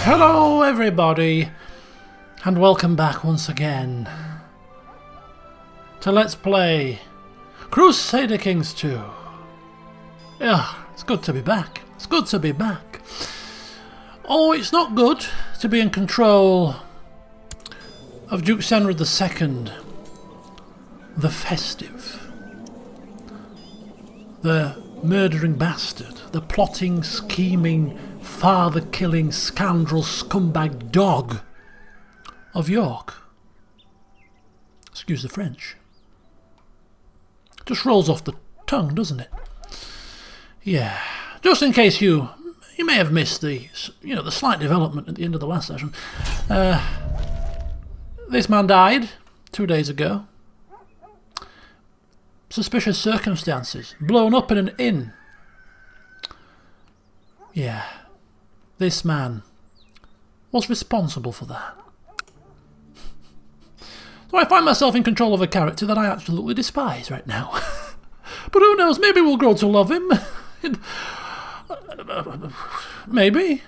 Hello everybody, and welcome back once again to Let's Play Crusader Kings 2. Yeah, it's good to be back. It's good to be back. Oh, it's not good to be in control of Duke Senrad II, the festive, the murdering bastard, the plotting, scheming, father-killing, scoundrel, scumbag dog of York. Excuse the French. Just rolls off the tongue, doesn't it? Yeah. Just in case you may have missed the slight development at the end of the last session. This man died 2 days ago. Suspicious circumstances. Blown up in an inn. Yeah. This man was responsible for that. So I find myself in control of a character that I absolutely despise right now. But who knows, maybe we'll grow to love him. Maybe.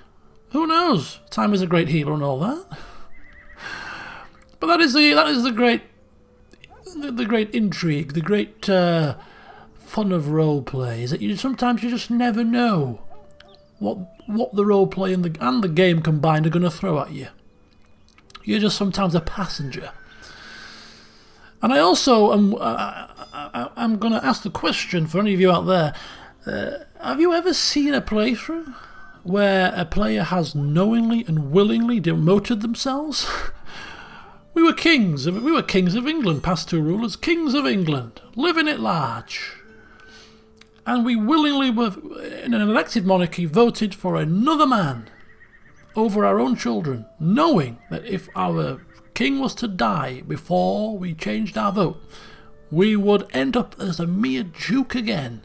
Who knows? Time is a great healer and all that. But that is the great intrigue, the great fun of roleplay, is that sometimes you just never know what the roleplay and the game combined are going to throw at you. You're just sometimes a passenger. And I also I'm going to ask the question for any of you out there. Have you ever seen a playthrough where a player has knowingly and willingly demoted themselves? We were kings of England, past two rulers, kings of England, living at large. And we willingly were, in an elected monarchy, voted for another man over our own children, knowing that if our king was to die before we changed our vote, we would end up as a mere duke again.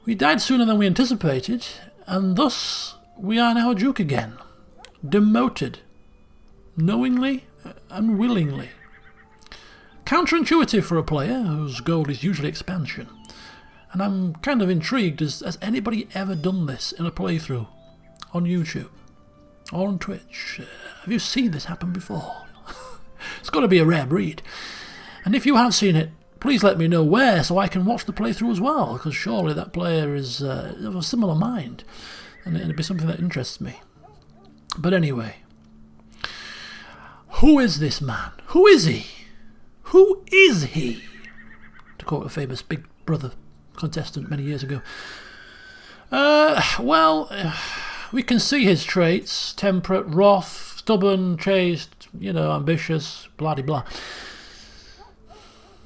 We died sooner than we anticipated, and thus we are now a duke again. Demoted. Knowingly and willingly. Counterintuitive for a player whose goal is usually expansion. And I'm kind of intrigued, has anybody ever done this in a playthrough on YouTube or on Twitch? Have you seen this happen before? It's got to be a rare breed. And if you have seen it, please let me know where so I can watch the playthrough as well, because surely that player is of a similar mind and it'd be something that interests me. But anyway, who is this man? Who is he? Who is he? To quote a famous Big Brother contestant many years ago. We can see his traits: temperate, wrath, stubborn, chaste, ambitious, blah-de-blah.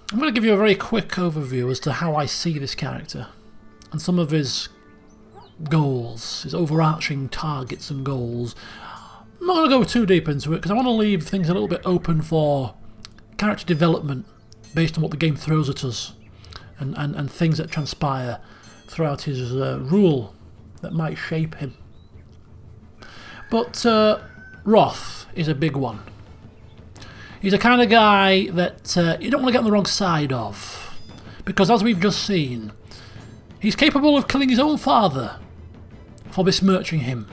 I'm going to give you a very quick overview as to how I see this character and some of his goals, his overarching targets and goals. I'm not going to go too deep into it because I want to leave things a little bit open for character development based on what the game throws at us. And things that transpire throughout his rule that might shape him. But wrath is a big one. He's the kind of guy that you don't want to get on the wrong side of, because as we've just seen, he's capable of killing his own father for besmirching him.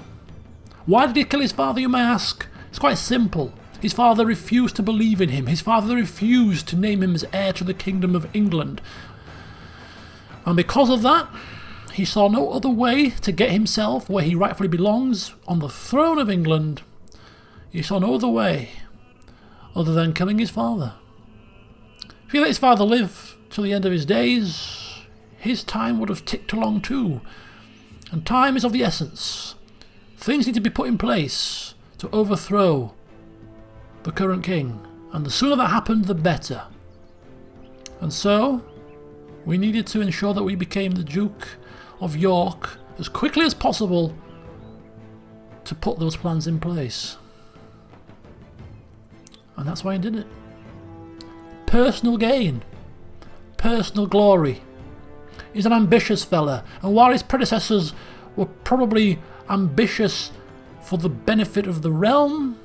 Why did he kill his father, you may ask? It's quite simple. His father refused to believe in him. His father refused to name him as heir to the kingdom of England. And because of that, he saw no other way to get himself where he rightfully belongs, on the throne of England. He saw no other way other than killing his father. If he let his father live till the end of his days, his time would have ticked along too. And time is of the essence. Things need to be put in place to overthrow the current king. And the sooner that happened, the better. And so we needed to ensure that we became the Duke of York as quickly as possible to put those plans in place. And that's why he did it. Personal gain. Personal glory. He's an ambitious fella, and while his predecessors were probably ambitious for the benefit of the realm,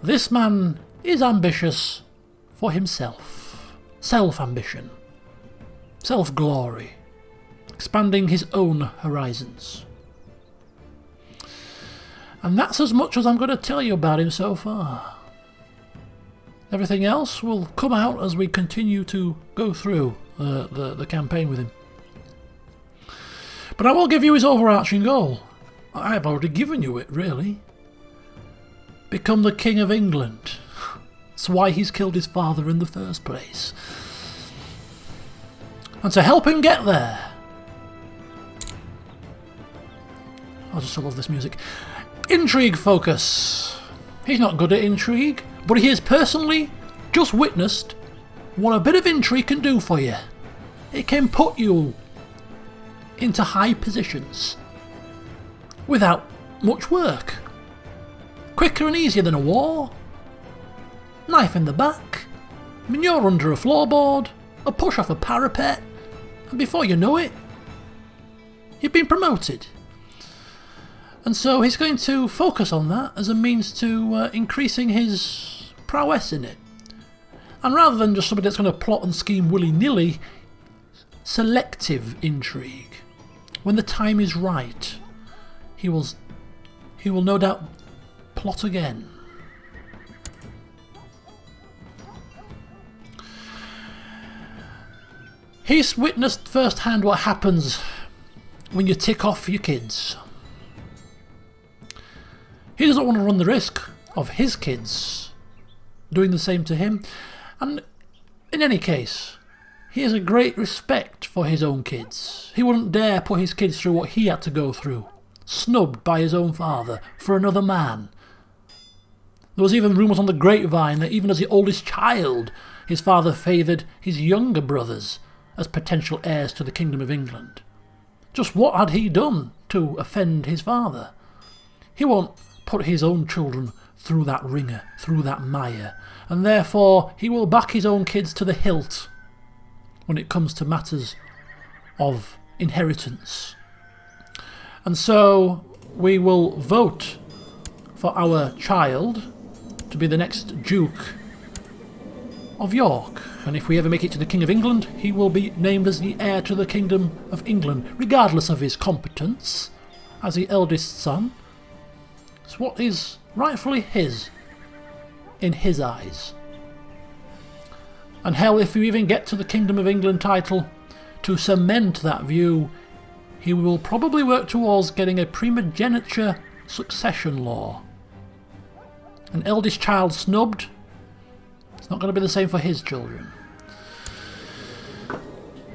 this man is ambitious for himself. Self-ambition. Self-glory, expanding his own horizons. And that's as much as I'm going to tell you about him so far. Everything else will come out as we continue to go through the campaign with him. But I will give you his overarching goal. I have already given you it, really. Become the King of England. That's why he's killed his father in the first place. And to help him get there, I just love this music. Intrigue focus. He's not good at intrigue, but he has personally just witnessed what a bit of intrigue can do for you. It can put you into high positions without much work. Quicker and easier than a war. Knife in the back. I mean, you're under a floorboard, a push off a parapet, and before you know it, you've been promoted. And so he's going to focus on that as a means to increasing his prowess in it. And rather than just somebody that's going to plot and scheme willy-nilly, selective intrigue. When the time is right, he will no doubt plot again. He's witnessed firsthand what happens when you tick off your kids. He doesn't want to run the risk of his kids doing the same to him. And in any case, he has a great respect for his own kids. He wouldn't dare put his kids through what he had to go through. Snubbed by his own father for another man. There was even rumours on the grapevine that even as the oldest child, his father favoured his younger brothers as potential heirs to the Kingdom of England. Just what had he done to offend his father? He won't put his own children through that ringer, through that mire, and therefore he will back his own kids to the hilt when it comes to matters of inheritance. And so we will vote for our child to be the next Duke of York. And if we ever make it to the King of England, he will be named as the heir to the Kingdom of England, regardless of his competence as the eldest son. It's what is rightfully his in his eyes. And hell, if you even get to the Kingdom of England title, to cement that view, he will probably work towards getting a primogeniture succession law. An eldest child snubbed, it's not going to be the same for his children.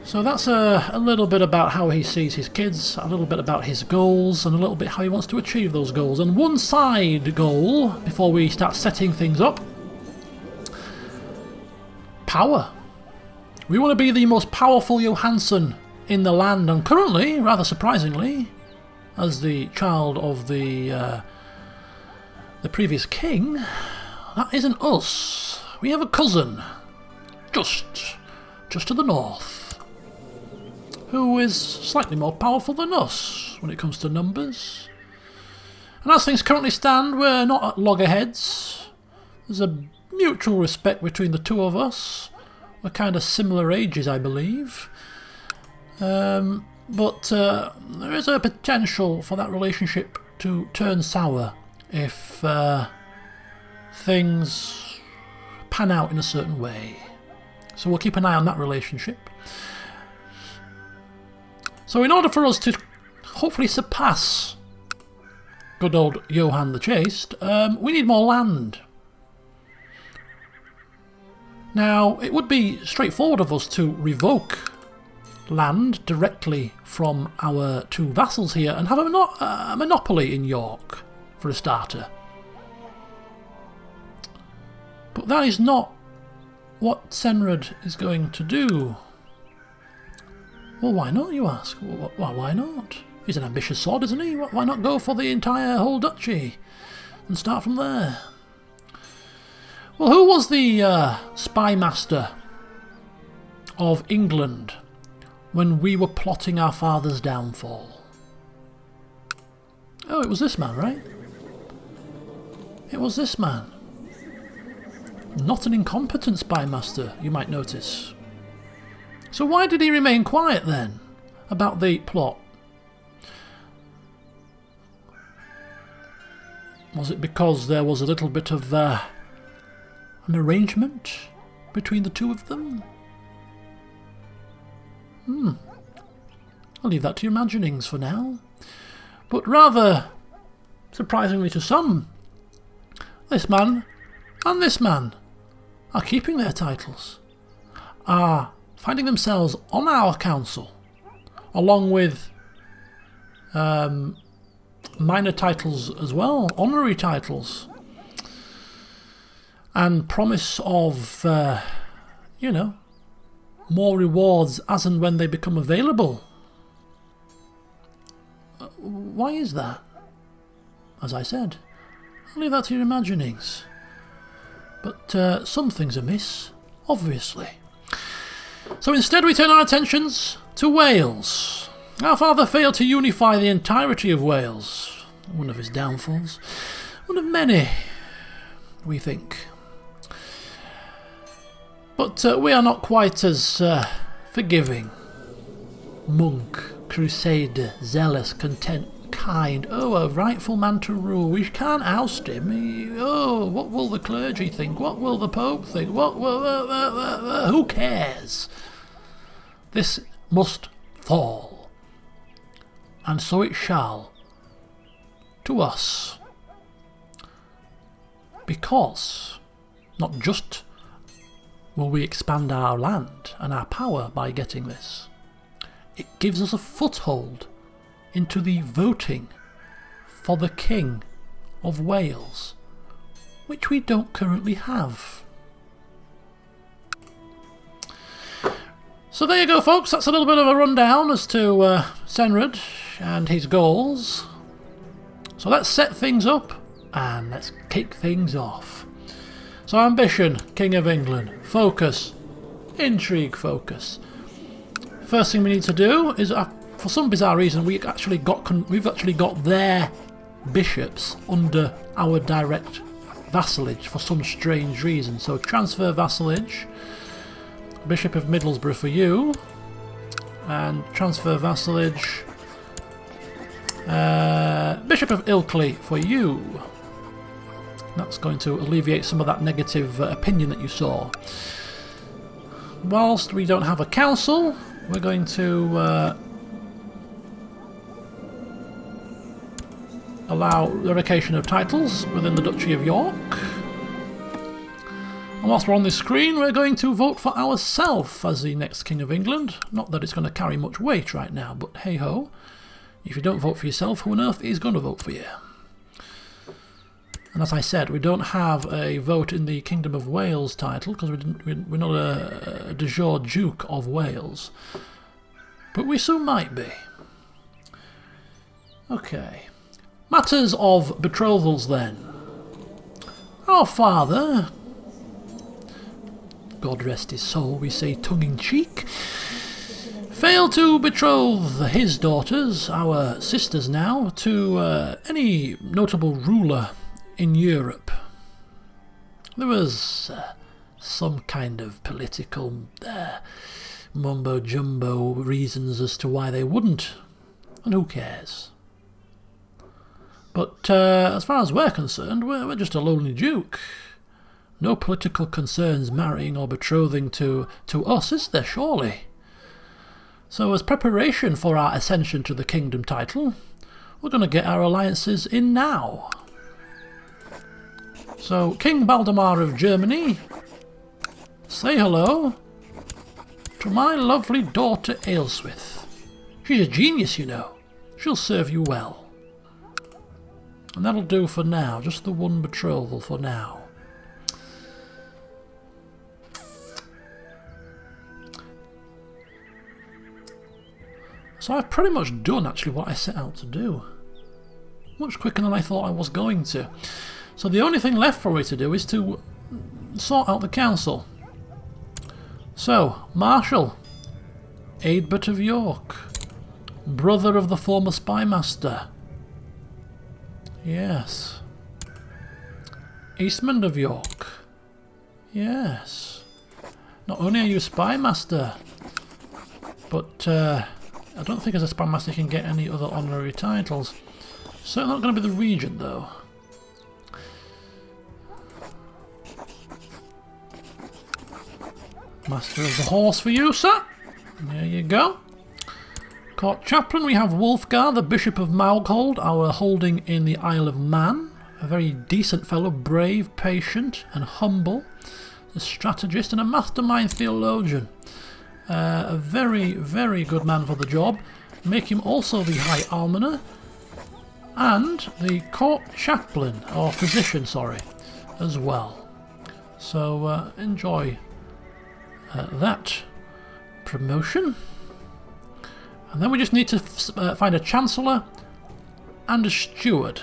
So that's a little bit about how he sees his kids, a little bit about his goals, and a little bit how he wants to achieve those goals. And one side goal, before we start setting things up, power. We want to be the most powerful Johansson in the land, and currently, rather surprisingly, as the child of the previous king, that isn't us. We have a cousin, just to the north, who is slightly more powerful than us when it comes to numbers. And as things currently stand, we're not at loggerheads. There's a mutual respect between the two of us. We're kind of similar ages, I believe. But there is a potential for that relationship to turn sour if things pan out in a certain way. So we'll keep an eye on that relationship. So in order for us to hopefully surpass good old Johann the Chaste, we need more land. Now, it would be straightforward of us to revoke land directly from our two vassals here and have a monopoly in York, for a starter. But that is not what Senrad is going to do. Well, why not, you ask? Well, why not? He's an ambitious sod, isn't he? Why not go for the entire whole duchy and start from there? Well, who was the spy master of England when we were plotting our father's downfall? Oh, it was this man, right? It was this man. Not an incompetent spy master, you might notice. So why did he remain quiet then about the plot? Was it because there was a little bit of an arrangement between the two of them? I'll leave that to your imaginings for now. But rather surprisingly to some, this man and this man are keeping their titles, are finding themselves on our council, along with minor titles as well, honorary titles, and promise of, you know, more rewards as and when they become available. Why is that? As I said, I'll leave that to your imaginings. But something's amiss, obviously. So instead we turn our attentions to Wales. Our father failed to unify the entirety of Wales. One of his downfalls. One of many, we think. But we are not quite as forgiving. Monk, crusader, zealous, content, kind. Oh, a rightful man to rule. We can't oust him. Oh, what will the clergy think? What will the Pope think? What will... who cares? This must fall. And so it shall. To us. Because, not just will we expand our land and our power by getting this, it gives us a foothold into the voting for the King of Wales, which we don't currently have. So there you go, folks. That's a little bit of a rundown as to Senrad and his goals. So let's set things up and let's kick things off. So ambition, King of England. Focus, intrigue, focus. First thing we need to do is, for some bizarre reason, we've actually got their bishops under our direct vassalage for some strange reason. So transfer vassalage, Bishop of Middlesbrough for you, and transfer vassalage, Bishop of Ilkley for you. That's going to alleviate some of that negative opinion that you saw. Whilst we don't have a council, we're going to allow revocation of titles within the Duchy of York. And whilst we're on this screen, we're going to vote for ourselves as the next King of England. Not that it's going to carry much weight right now, but hey ho. If you don't vote for yourself, who on earth is going to vote for you? And as I said, we don't have a vote in the Kingdom of Wales title because we're not a de jure Duke of Wales. But we soon might be. Okay. Matters of betrothals then. Our father, God rest his soul, we say tongue-in-cheek, failed to betroth his daughters, our sisters now, to any notable ruler in Europe. There was some kind of political mumbo-jumbo reasons as to why they wouldn't, and who cares? But as far as we're concerned, we're just a lonely duke. No political concerns marrying or betrothing to us, is there, surely? So as preparation for our ascension to the kingdom title, we're going to get our alliances in now. So, King Baldemar of Germany, say hello to my lovely daughter Aelswith. She's a genius, you know. She'll serve you well. And that'll do for now, just the one betrothal for now. So I've pretty much done actually what I set out to do. Much quicker than I thought I was going to. So the only thing left for me to do is to sort out the council. So, Marshal, Eadbert of York, brother of the former spymaster. Yes. Eastman of York. Yes. Not only are you a spymaster, but I don't think as a spymaster you can get any other honorary titles. Certainly not going to be the regent though. Master of the horse for you, sir. There you go. Court chaplain, we have Wulfgar, the Bishop of Maughold, our holding in the Isle of Man. A very decent fellow, brave, patient and humble. A strategist and a mastermind theologian. A very, very good man for the job. Make him also the High Almoner and the court chaplain, or physician, sorry, as well. So enjoy that promotion. And then we just need to find a chancellor and a steward.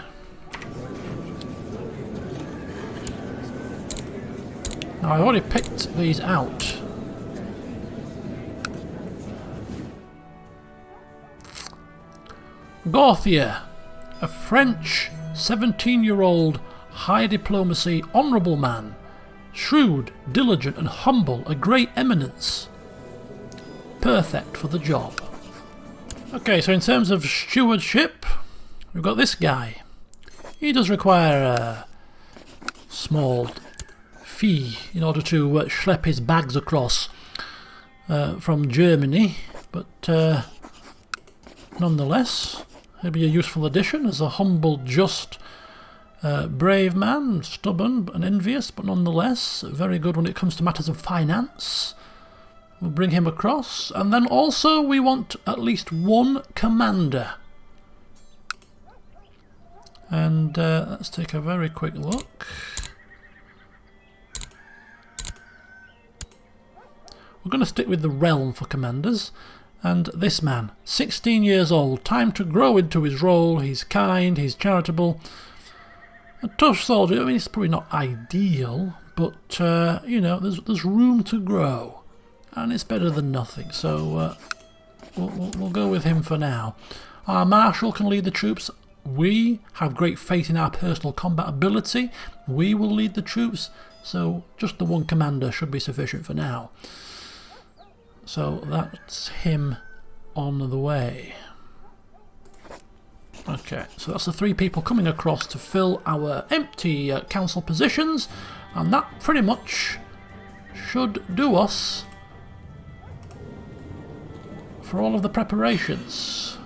Now I've already picked these out. Gauthier, a French 17-year-old high diplomacy honourable man, shrewd, diligent and humble, a great eminence. Perfect for the job. Okay, so in terms of stewardship, we've got this guy. He does require a small fee in order to schlep his bags across from Germany, but nonetheless, he'll be a useful addition as a humble, just, brave man, stubborn and envious, but nonetheless very good when it comes to matters of finance. We'll bring him across, and then also we want at least one commander. And let's take a very quick look. We're going to stick with the realm for commanders. And this man, 16 years old, time to grow into his role. He's kind, he's charitable. A tough soldier. I mean, it's probably not ideal, but you know, there's room to grow. And it's better than nothing, so we'll go with him for now. Our marshal can lead the troops. We have great faith in our personal combat ability. We will lead the troops, so just the one commander should be sufficient for now. So that's him on the way. Okay, so that's the 3 people coming across to fill our empty council positions, and that pretty much should do us for all of the preparations.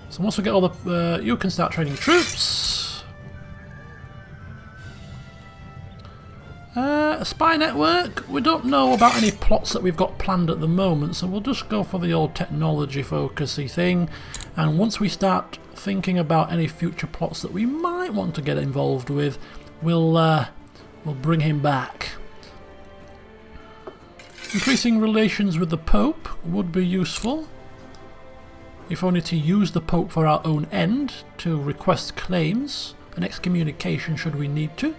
So once we get all the... you can start training troops. Spy network. We don't know about any plots that we've got planned at the moment, so we'll just go for the old technology focusy thing. And once we start thinking about any future plots that we might want to get involved with, we'll bring him back. Increasing relations with the Pope would be useful, if only to use the Pope for our own end, to request claims and excommunication should we need to.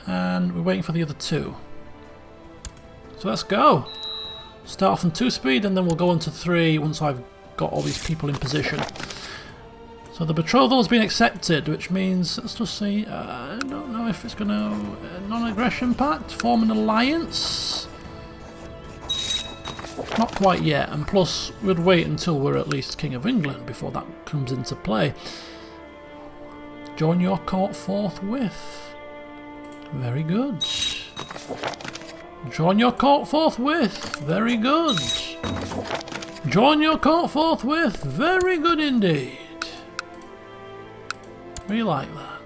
And we're waiting for the other 2. So let's go. Start off on 2 speed and then we'll go on to 3 once I've got all these people in position. So the betrothal has been accepted, which means, let's just see, I don't know if it's going to... non-aggression pact, form an alliance? Not quite yet, and plus we'd wait until we're at least King of England before that comes into play. Join your court forthwith. Very good. Join your court forthwith. Very good. Join your court forthwith. Very good indeed. We like that.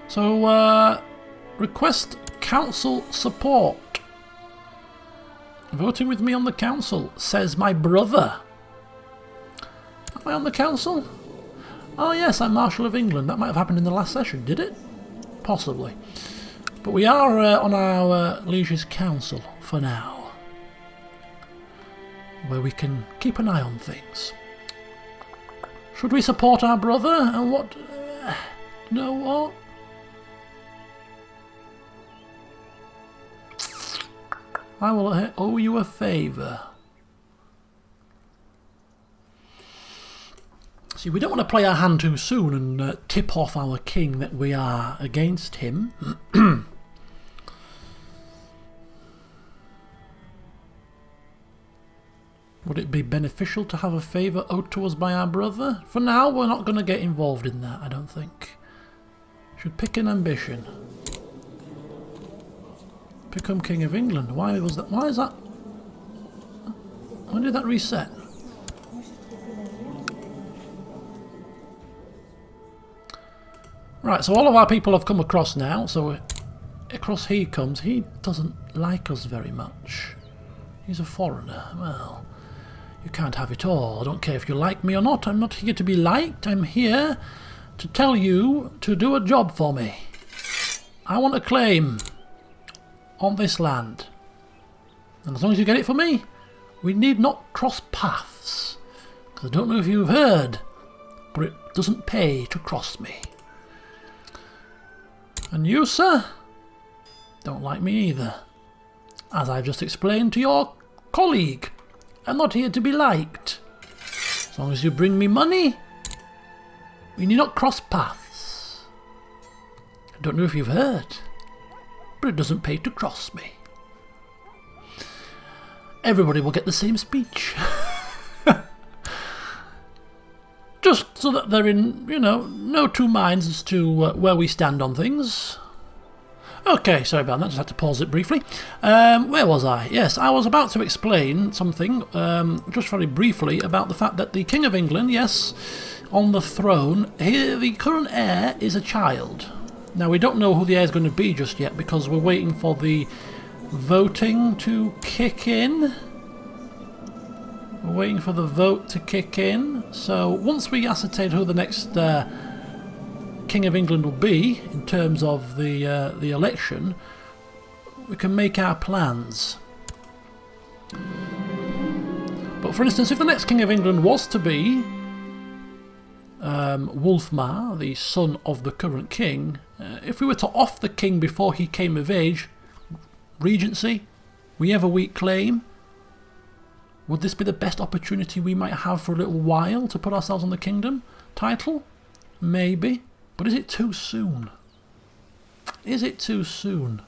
So, request council support. Voting with me on the council, says my brother. Am I on the council? Oh yes, I'm Marshal of England. That might have happened in the last session, did it? Possibly. But we are on our Liege's council for now, where we can keep an eye on things. Should we support our brother? And what... you know what? I will owe you a favour. See, we don't want to play our hand too soon and tip off our king that we are against him. Would it be beneficial to have a favour owed to us by our brother? For now, we're not going to get involved in that, I don't think. Should pick an ambition. Become King of England. Why was that? Why is that? When did that reset? Right, so all of our people have come across now, so across he comes. He doesn't like us very much. He's a foreigner. Well, you can't have it all. I don't care if you like me or not. I'm not here to be liked. I'm here to tell you to do a job for me. I want a claim on this land. And as long as you get it for me, we need not cross paths. Because I don't know if you've heard, but it doesn't pay to cross me. And you, sir, don't like me either. As I've just explained to your colleague, I'm not here to be liked. As long as you bring me money, we need not cross paths. I don't know if you've heard, but it doesn't pay to cross me. Everybody will get the same speech. Just so that they're in, you know, no two minds as to where we stand on things. Okay, sorry about that, just had to pause it briefly. Where was I? Yes, I was about to explain something, just very briefly, about the fact that the King of England, yes, on the throne, here the current heir is a child. Now, we don't know who the heir is going to be just yet, because we're waiting for the voting to kick in. We're waiting for the vote to kick in. So once we ascertain who the next King of England will be in terms of the election, we can make our plans. But for instance, if the next King of England was to be Wolfmar, the son of the current king, if we were to off the king before he came of age, regency, we have a weak claim. Would this be the best opportunity we might have for a little while to put ourselves on the kingdom title? Maybe. But is it too soon? Is it too soon?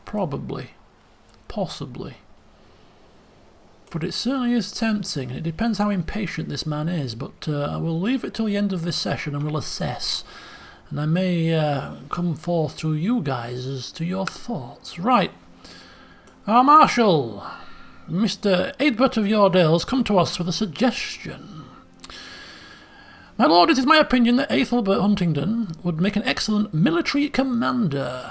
Probably. Possibly. But it certainly is tempting. It depends how impatient this man is. But I will leave it till the end of this session and we'll assess. And I may come forth to you guys as to your thoughts. Right. Our Marshal, Mr. Eadbert of Yordale, has come to us with a suggestion. My lord, it is my opinion that Aethelbert Huntingdon would make an excellent military commander.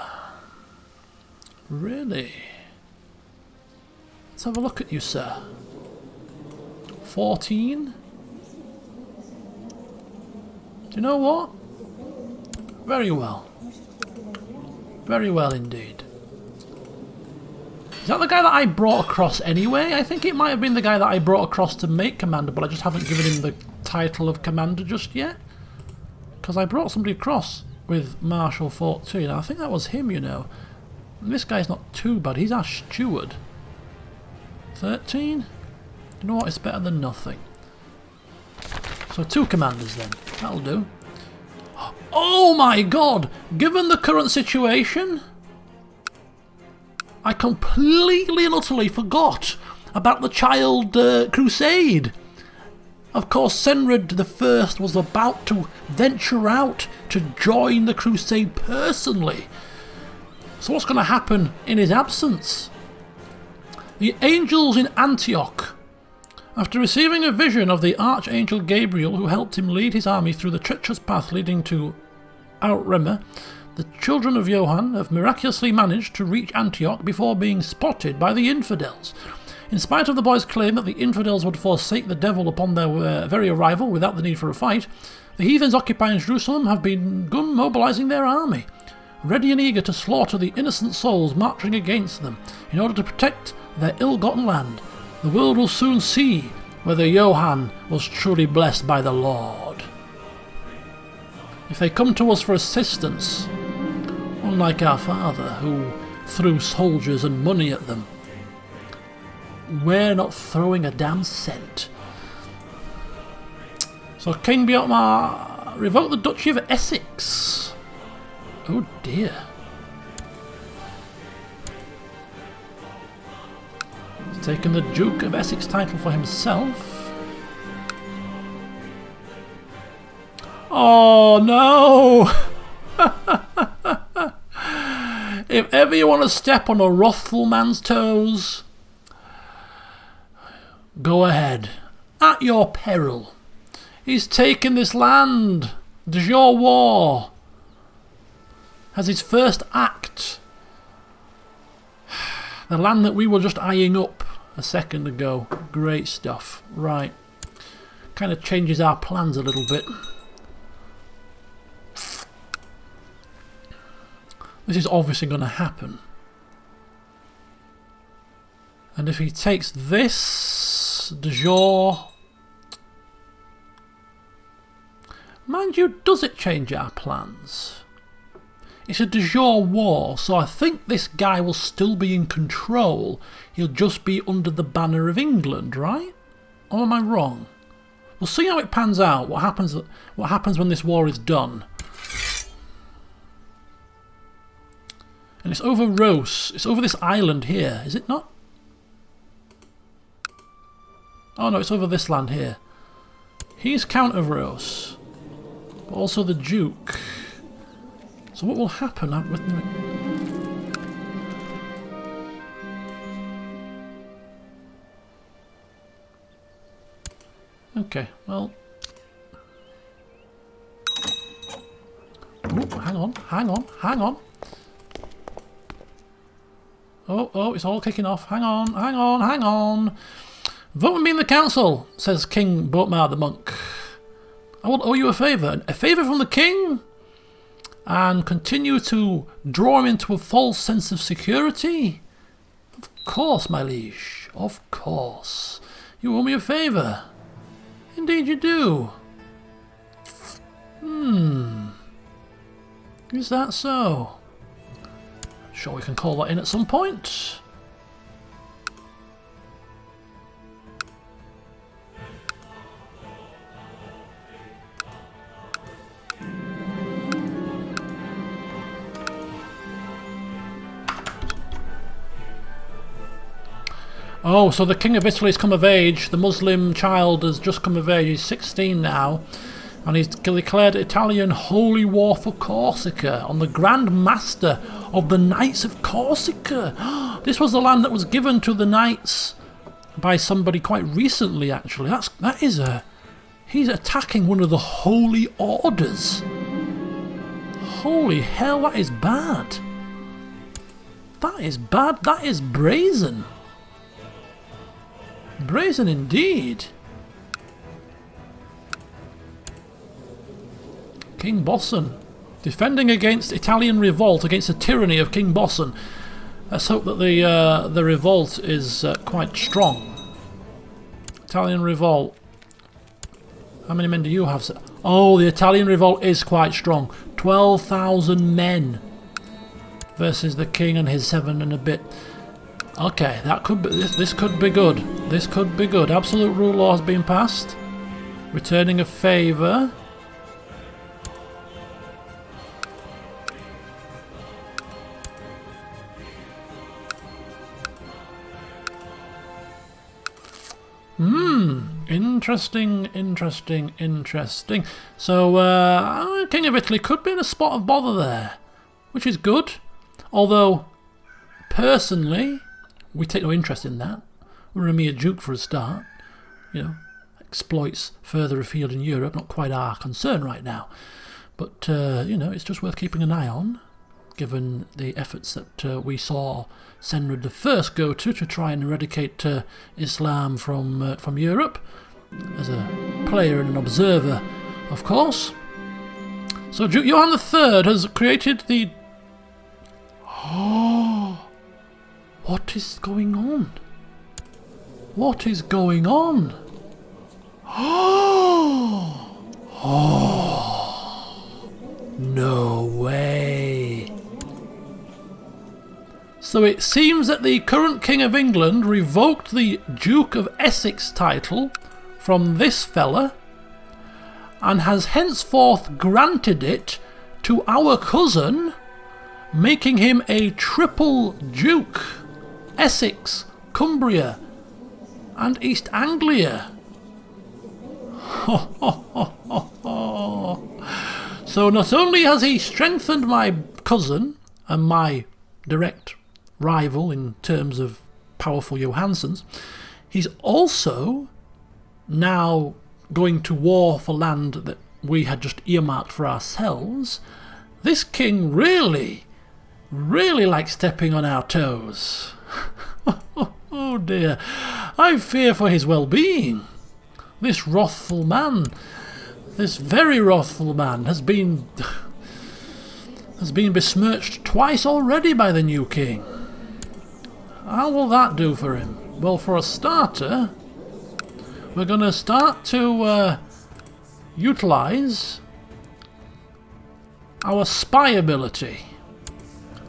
Really? Let's have a look at you, sir. 14? Do you know what? Very well. Very well indeed. Is that the guy that I brought across anyway? I think it might have been the guy that I brought across to make commander, but I just haven't given him the title of commander just yet. Because I brought somebody across with Marshal 14. I think that was him, you know. And this guy's not too bad. He's our steward. 13? You know what? It's better than nothing. So 2 commanders then. That'll do. Oh my god! Given the current situation, I completely and utterly forgot about the child crusade. Of course, Senred I was about to venture out to join the crusade personally. So what's going to happen in his absence? The angels in Antioch, after receiving a vision of the Archangel Gabriel who helped him lead his army through the treacherous path leading to Outremer, the children of Johann have miraculously managed to reach Antioch before being spotted by the infidels. In spite of the boys' claim that the infidels would forsake the devil upon their very arrival without the need for a fight, the heathens occupying Jerusalem have begun mobilizing their army, ready and eager to slaughter the innocent souls marching against them in order to protect their ill-gotten land. The world will soon see whether Johann was truly blessed by the Lord. If they come to us for assistance, unlike our father who threw soldiers and money at them, we're not throwing a damn cent. So King Bjornmar revoked the Duchy of Essex. Oh dear. taken the Duke of Essex title for himself. Oh no! If ever you want to step on a wrathful man's toes, go ahead. At your peril. He's taken this land. De jure war. As his first act. The land that we were just eyeing up a second ago. Great stuff. Right. Kind of changes our plans a little bit. This is obviously going to happen. And if he takes this, de jure... Mind you, does it change our plans? It's a de jure war, so I think this guy will still be in control. He'll just be under the banner of England, right? Or am I wrong? We'll see how it pans out, what happens when this war is done. And it's over Rose. It's over this island here, is it not? Oh no, it's over this land here. He's Count of Rose. But also the Duke. So what will happen with the... Okay, well... Ooh, hang on. Oh, it's all kicking off. Hang on. Vote with me in the council, says King Boatmar the monk. I will owe you a favour. A favour from the king? And continue to draw him into a false sense of security? Of course, my liege. Of course. You owe me a favour. Indeed you do. Is that so? Sure we can call that in at some point. Oh, so the King of Italy has come of age. The Muslim child has just come of age. He's 16 now. And he's declared Italian holy war for Corsica on the Grand Master of the Knights of Corsica. This was the land that was given to the knights by somebody quite recently, actually. He's attacking one of the holy orders. Holy hell, that is bad. That is bad. That is brazen. Brazen indeed. King Bosson, defending against Italian revolt, against the tyranny of King Bosson. Let's hope that the revolt is quite strong. Italian revolt. How many men do you have? Oh, the Italian revolt is quite strong. 12,000 men versus the king and his 7 and a bit. Okay, that could be. This could be good. This could be good. Absolute rule law has been passed. Returning a favour. Interesting. So, King of Italy could be in a spot of bother there, which is good. Although, personally, we take no interest in that. We're a mere duke for a start. You know, exploits further afield in Europe, not quite our concern right now. But, you know, it's just worth keeping an eye on, given the efforts that we saw Senrad I go to try and eradicate Islam from Europe, as a player and an observer, of course. So Duke Johann III has created the... Oh, what is going on? What is going on? Oh, no way. So it seems that the current King of England revoked the Duke of Essex title from this fella and has henceforth granted it to our cousin, making him a triple duke. Essex, Cumbria and East Anglia. Ho, ho, ho, ho, ho. So not only has he strengthened my cousin and my direct rival in terms of powerful Johanssons, he's also now going to war for land that we had just earmarked for ourselves. This king really likes stepping on our toes. Oh dear, I fear for his well-being. This wrathful man, this very wrathful man, has been besmirched twice already by the new king. How will that do for him? Well, for a starter, we're going to start to utilise our spy ability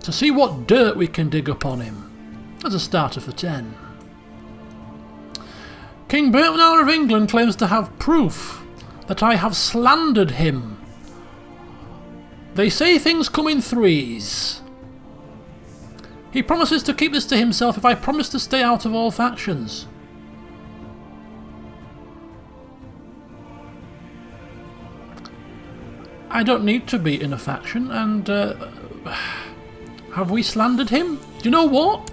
to see what dirt we can dig up on him as a starter for 10. King Bernard of England claims to have proof that I have slandered him. They say things come in threes. He promises to keep this to himself if I promise to stay out of all factions. I don't need to be in a faction, and have we slandered him? Do you know what?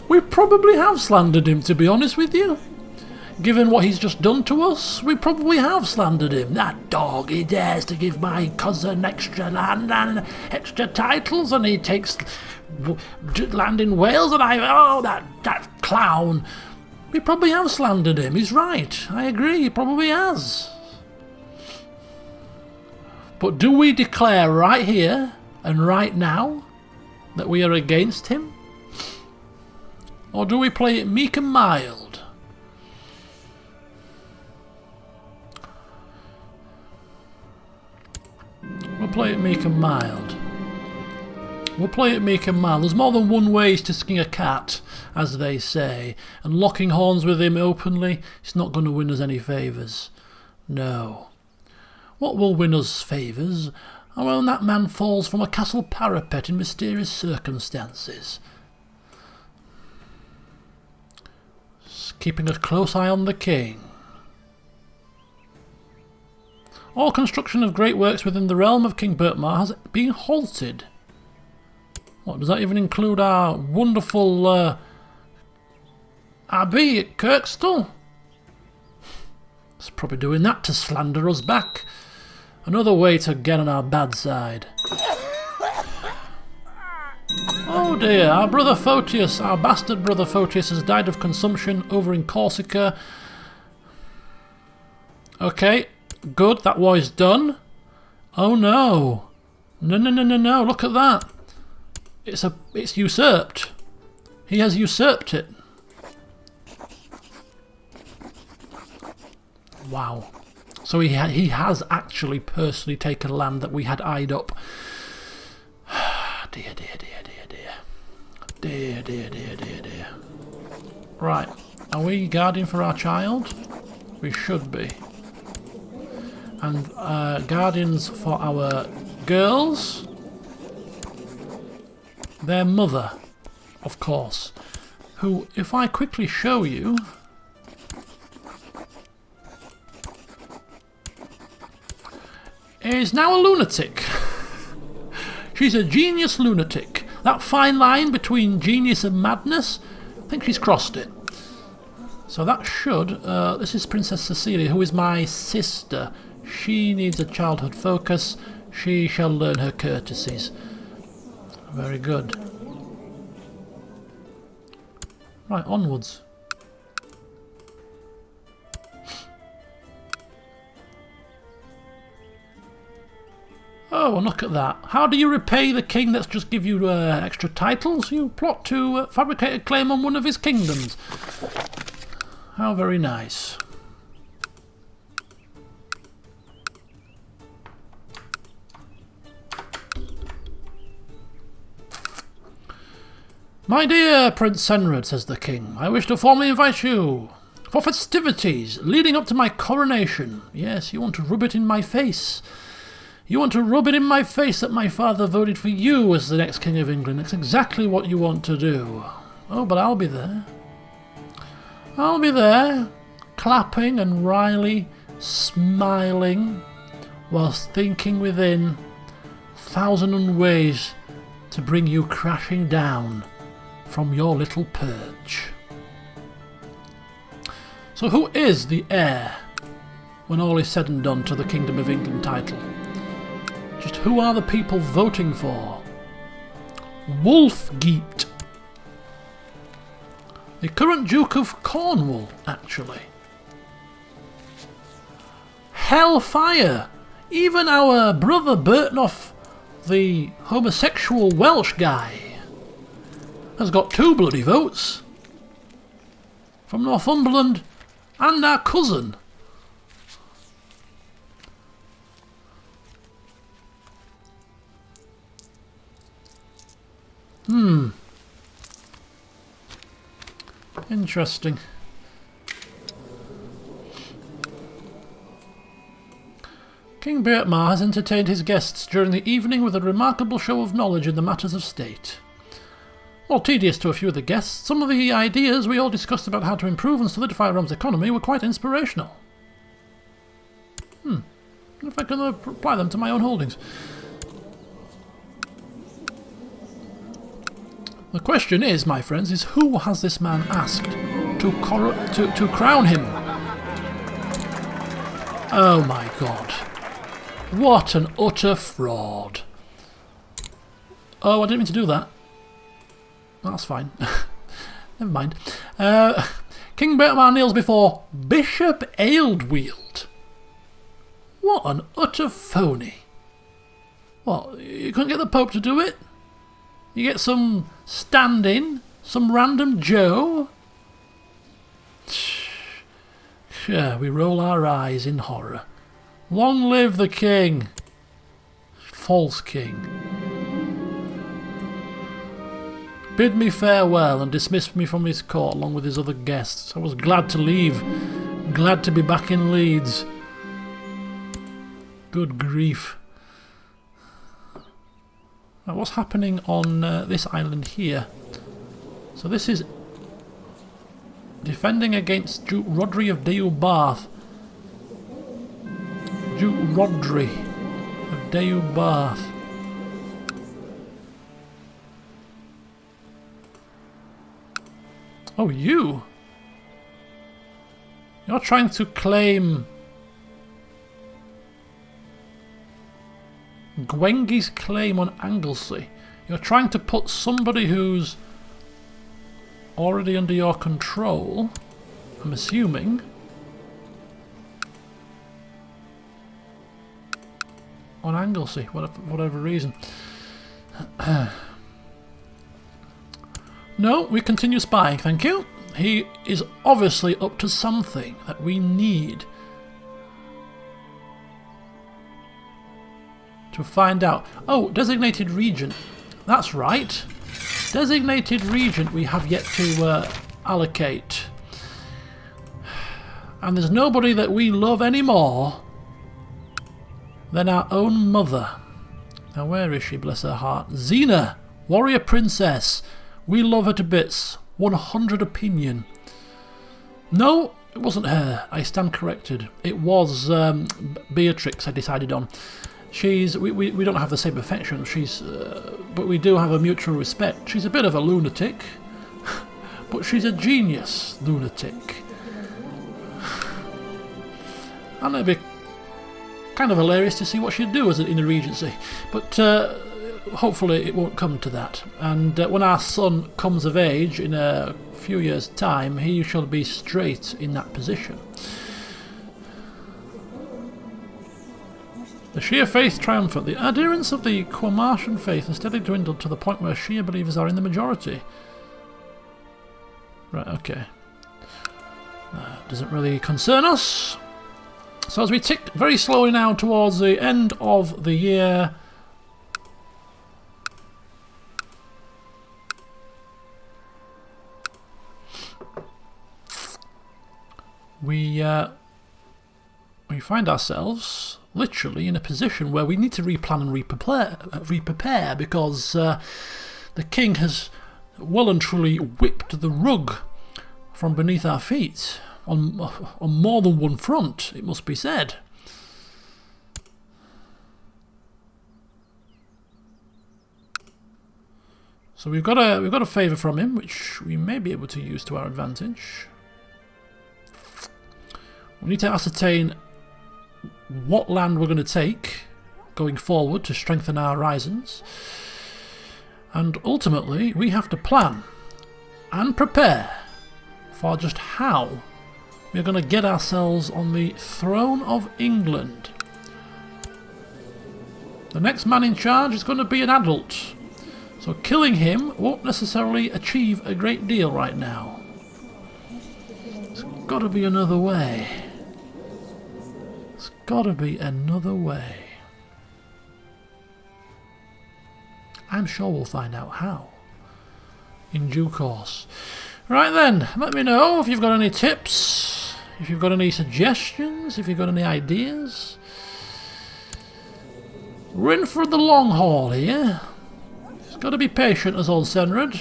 We probably have slandered him, to be honest with you. Given what he's just done to us, we probably have slandered him. That dog, he dares to give my cousin extra land and extra titles, and he takes land in Wales, and that clown. We probably have slandered him. He's right. I agree, he probably has. But do we declare right here and right now that we are against him? Or do we play it meek and mild? We'll play it meek and mild. We'll play it meek and mild. There's more than one way to skin a cat, as they say. And locking horns with him openly, it's not going to win us any favours. No. What will win us favours are when that man falls from a castle parapet in mysterious circumstances. Keeping a close eye on the king. All construction of great works within the realm of King Bertmar has been halted. What, does that even include our wonderful abbey at Kirkstall? It's probably doing that to slander us back. Another way to get on our bad side. Oh dear, our brother Photius, our bastard brother Photius, has died of consumption over in Corsica. Okay, good, that war is done. Oh no. No, look at that. It's usurped. He has usurped it. Wow. So he has actually personally taken land that we had eyed up. Dear. Right, are we guarding for our child? We should be. And guardians for our girls. Their mother, of course. Who, if I quickly show you... is now a lunatic. She's a genius lunatic. That fine line between genius and madness, I think she's crossed it. So that should... this is Princess Cecilia, who is my sister. She needs a childhood focus. She shall learn her courtesies. Very good. Right, onwards. Oh, well, look at that. How do you repay the king that's just give you extra titles? You plot to fabricate a claim on one of his kingdoms. How very nice. My dear Prince Senrad, says the king, I wish to formally invite you for festivities leading up to my coronation. Yes, you want to rub it in my face. You want to rub it in my face that my father voted for you as the next King of England. That's exactly what you want to do. Oh, but I'll be there. I'll be there, clapping and wryly smiling, whilst thinking within 1,000 ways to bring you crashing down from your little perch. So who is the heir, when all is said and done, to the Kingdom of England title? Just who are the people voting for? Wolfgeet. The current Duke of Cornwall, actually. Hellfire! Even our brother Bertnoff, the homosexual Welsh guy, has got 2 bloody votes. From Northumberland and our cousin. Interesting. King Bertmar has entertained his guests during the evening with a remarkable show of knowledge in the matters of state. While tedious to a few of the guests, some of the ideas we all discussed about how to improve and solidify Rome's economy were quite inspirational. If I can apply them to my own holdings. The question is, my friends, is who has this man asked to crown him? Oh my god. What an utter fraud. Oh, I didn't mean to do that. That's fine. Never mind. King Bertmar kneels before Bishop Aildweald. What an utter phony. What, you couldn't get the Pope to do it? You get some stand-in, some random Joe? Yeah, we roll our eyes in horror. Long live the king. False king. Bid me farewell and dismissed me from his court along with his other guests. I was glad to leave. Glad to be back in Leeds. Good grief. Now, what's happening on this island here? So this is defending against Duke Rodri of Deheubarth. Duke Rodri of Deheubarth. Oh, you? You're trying to claim Gwengi's claim on Anglesey. You're trying to put somebody who's already under your control, I'm assuming, on Anglesey, for whatever reason. No, we continue spying, thank you. He is obviously up to something that we need to find out. Oh, designated regent. That's right. Designated regent we have yet to allocate. And there's nobody that we love any more than our own mother. Now where is she, bless her heart? Xena, warrior princess. We love her to bits. 100 opinion. No, it wasn't her. I stand corrected. It was Beatrix I decided on. She's we don't have the same affection. She's but we do have a mutual respect. She's a bit of a lunatic, but she's a genius lunatic. And it'd be kind of hilarious to see what she'd do in a regency. But hopefully it won't come to that. And when our son comes of age in a few years' time, he shall be straight in that position. The Shia faith triumphant. The adherents of the Quamartian faith has steadily dwindled to the point where Shia believers are in the majority. Right, okay. That doesn't really concern us. So as we tick very slowly now towards the end of the year, we find ourselves literally in a position where we need to replan and re-prepare because the king has well and truly whipped the rug from beneath our feet on more than one front, it must be said. So we've got a favour from him, which we may be able to use to our advantage. We need to ascertain what land we're going to take going forward to strengthen our horizons. And ultimately, we have to plan and prepare for just how we're going to get ourselves on the throne of England. The next man in charge is going to be an adult. So killing him won't necessarily achieve a great deal right now. There's got to be another way. There's got to be another way. I'm sure we'll find out how in due course. Right then, let me know if you've got any tips, if you've got any suggestions, if you've got any ideas. We're in for the long haul here. Got to be patient as old Senrad,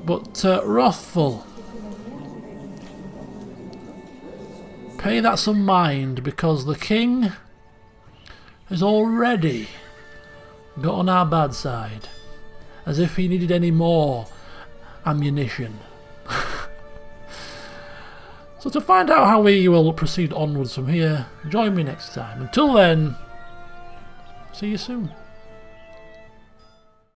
but wrathful. Pay that some mind, because the king has already got on our bad side, as if he needed any more ammunition. So to find out how we will proceed onwards from here, join me next time. Until then, see you soon.